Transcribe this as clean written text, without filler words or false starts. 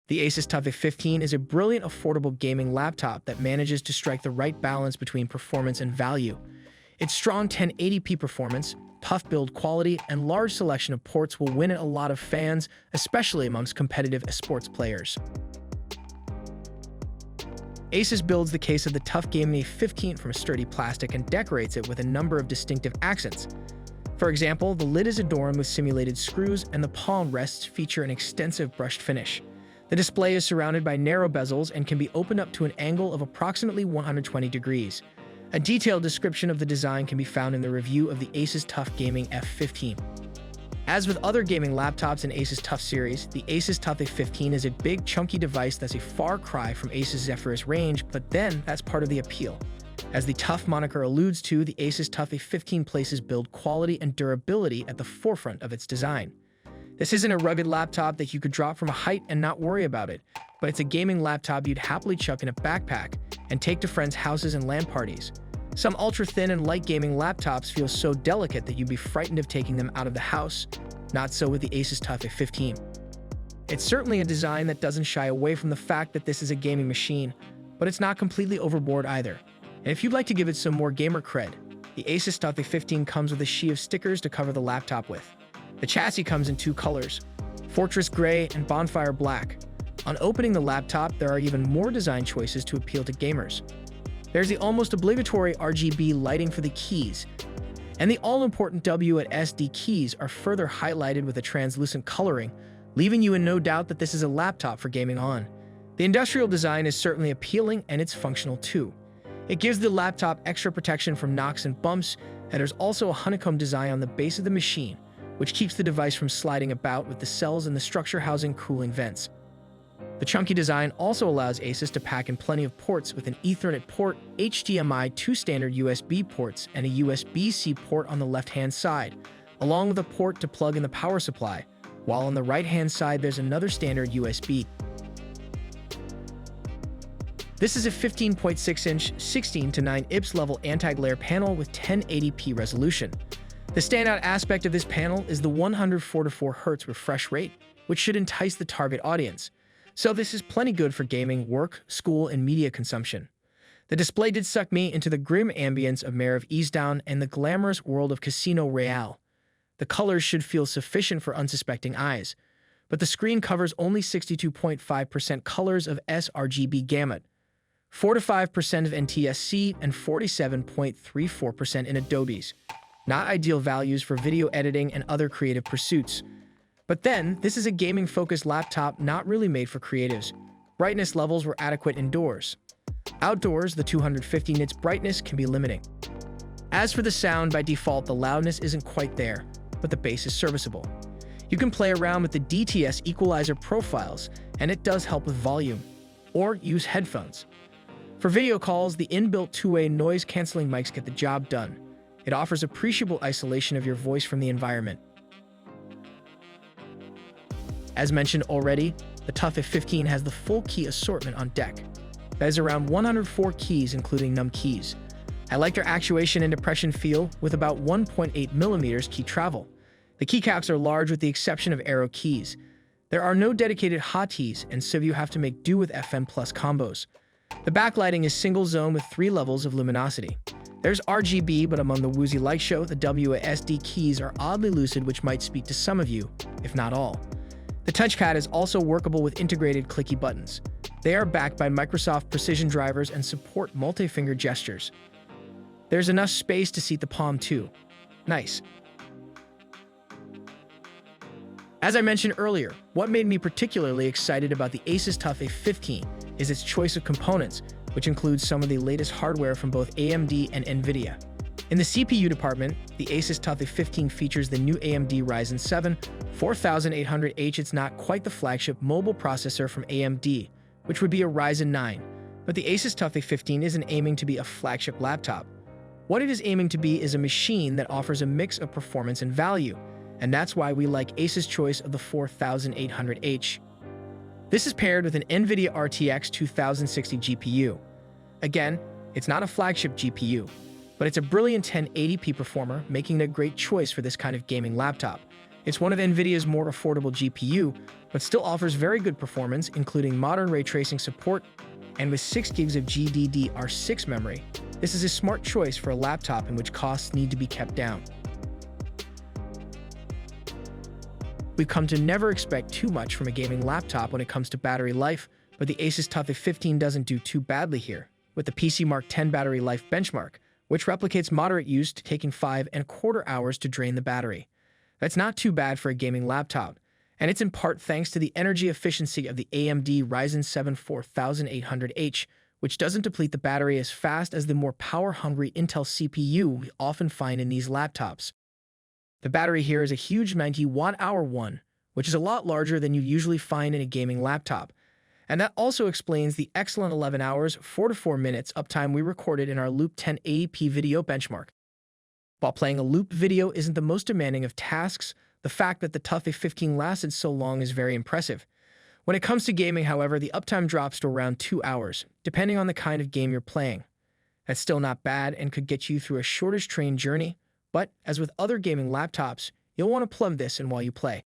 The Asus TUF A15 is a brilliant, affordable gaming laptop that manages to strike the right balance between performance and value. Its strong 1080p performance, tough build quality, and large selection of ports will win a lot of fans, especially amongst competitive esports players. Asus builds the case of the TUF Gaming A15 from sturdy plastic and decorates it with a number of distinctive accents. For example, the lid is adorned with simulated screws and the palm rests feature an extensive brushed finish. The display is surrounded by narrow bezels and can be opened up to an angle of approximately 120 degrees. A detailed description of the design can be found in the review of the Asus TUF Gaming A15. As with other gaming laptops in Asus TUF series, the Asus TUF A15 is a big, chunky device that's a far cry from Asus Zephyrus range, but then that's part of the appeal. As the TUF moniker alludes to, the Asus TUF A15 places build quality and durability at the forefront of its design. This isn't a rugged laptop that you could drop from a height and not worry about it, but it's a gaming laptop you'd happily chuck in a backpack and take to friends' houses and LAN parties. Some ultra-thin and light gaming laptops feel so delicate that you'd be frightened of taking them out of the house. Not so with the Asus TUF A15. It's certainly a design that doesn't shy away from the fact that this is a gaming machine, but it's not completely overboard either. And if you'd like to give it some more gamer cred, the Asus TUF A15 comes with a sheet of stickers to cover the laptop with. The chassis comes in two colors, Fortress Gray and Bonfire Black. On opening the laptop, there are even more design choices to appeal to gamers. There's the almost obligatory RGB lighting for the keys, and the all-important W and SD keys are further highlighted with a translucent coloring, leaving you in no doubt that this is a laptop for gaming on. The industrial design is certainly appealing, and it's functional too. It gives the laptop extra protection from knocks and bumps, and there's also a honeycomb design on the base of the machine, which keeps the device from sliding about with the cells and the structure housing cooling vents. The chunky design also allows Asus to pack in plenty of ports with an Ethernet port, HDMI, two standard USB ports, and a USB-C port on the left-hand side, along with a port to plug in the power supply, while on the right-hand side there's another standard USB. This is a 15.6-inch, 16:9 IPS level anti-glare panel with 1080p resolution. The standout aspect of this panel is the 144 Hz refresh rate, which should entice the target audience. So this is plenty good for gaming, work, school, and media consumption. The display did suck me into the grim ambience of Mare of Easttown and the glamorous world of Casino Royale. The colors should feel sufficient for unsuspecting eyes, but the screen covers only 62.5% colors of sRGB gamut, 4-5% of NTSC, and 47.34% in Adobe's. Not ideal values for video editing and other creative pursuits. But then, this is a gaming-focused laptop not really made for creatives. Brightness levels were adequate indoors. Outdoors, the 250 nits brightness can be limiting. As for the sound, by default, the loudness isn't quite there, but the bass is serviceable. You can play around with the DTS equalizer profiles, and it does help with volume. Or use headphones. For video calls, the inbuilt two-way noise-canceling mics get the job done. It offers appreciable isolation of your voice from the environment. As mentioned already, the TUF A15 has the full key assortment on deck. That is around 104 keys including num keys. I like their actuation and depression feel with about 1.8mm key travel. The keycaps are large with the exception of arrow keys. There are no dedicated hotkeys, and so you have to make do with FM plus combos. The backlighting is single zone with 3 levels of luminosity. There's RGB, but among the woozy light show, the WASD keys are oddly lucid, which might speak to some of you, if not all. The touchpad is also workable with integrated clicky buttons. They are backed by Microsoft Precision drivers and support multi-finger gestures. There's enough space to seat the palm too. Nice. As I mentioned earlier, what made me particularly excited about the Asus TUF A15 is its choice of components, which includes some of the latest hardware from both AMD and NVIDIA. In the CPU department, the Asus TUF A15 features the new AMD Ryzen 7 4800H. It's not quite the flagship mobile processor from AMD, which would be a Ryzen 9, but the Asus TUF A15 isn't aiming to be a flagship laptop. What it is aiming to be is a machine that offers a mix of performance and value, and that's why we like Asus' choice of the 4800H. This is paired with an NVIDIA RTX 2060 GPU. Again, it's not a flagship GPU, but it's a brilliant 1080p performer, making it a great choice for this kind of gaming laptop. It's one of NVIDIA's more affordable GPU, but still offers very good performance, including modern ray tracing support, and with 6 gigs of GDDR6 memory. This is a smart choice for a laptop in which costs need to be kept down. We've come to never expect too much from a gaming laptop when it comes to battery life, but the Asus TUF A15 doesn't do too badly here, with the PC Mark 10 battery life benchmark, which replicates moderate use to taking 5.25 hours to drain the battery. That's not too bad for a gaming laptop, and it's in part thanks to the energy efficiency of the AMD Ryzen 7 4800H, which doesn't deplete the battery as fast as the more power-hungry Intel CPU we often find in these laptops. The battery here is a huge 90 watt-hour one, which is a lot larger than you usually find in a gaming laptop. And that also explains the excellent 11 hours, 4 to 4 minutes uptime we recorded in our Loop 1080p video benchmark. While playing a loop video isn't the most demanding of tasks, the fact that the TUF A15 lasted so long is very impressive. When it comes to gaming, however, the uptime drops to around 2 hours, depending on the kind of game you're playing. That's still not bad and could get you through a shortish train journey, but as with other gaming laptops, you'll want to plug this in while you play.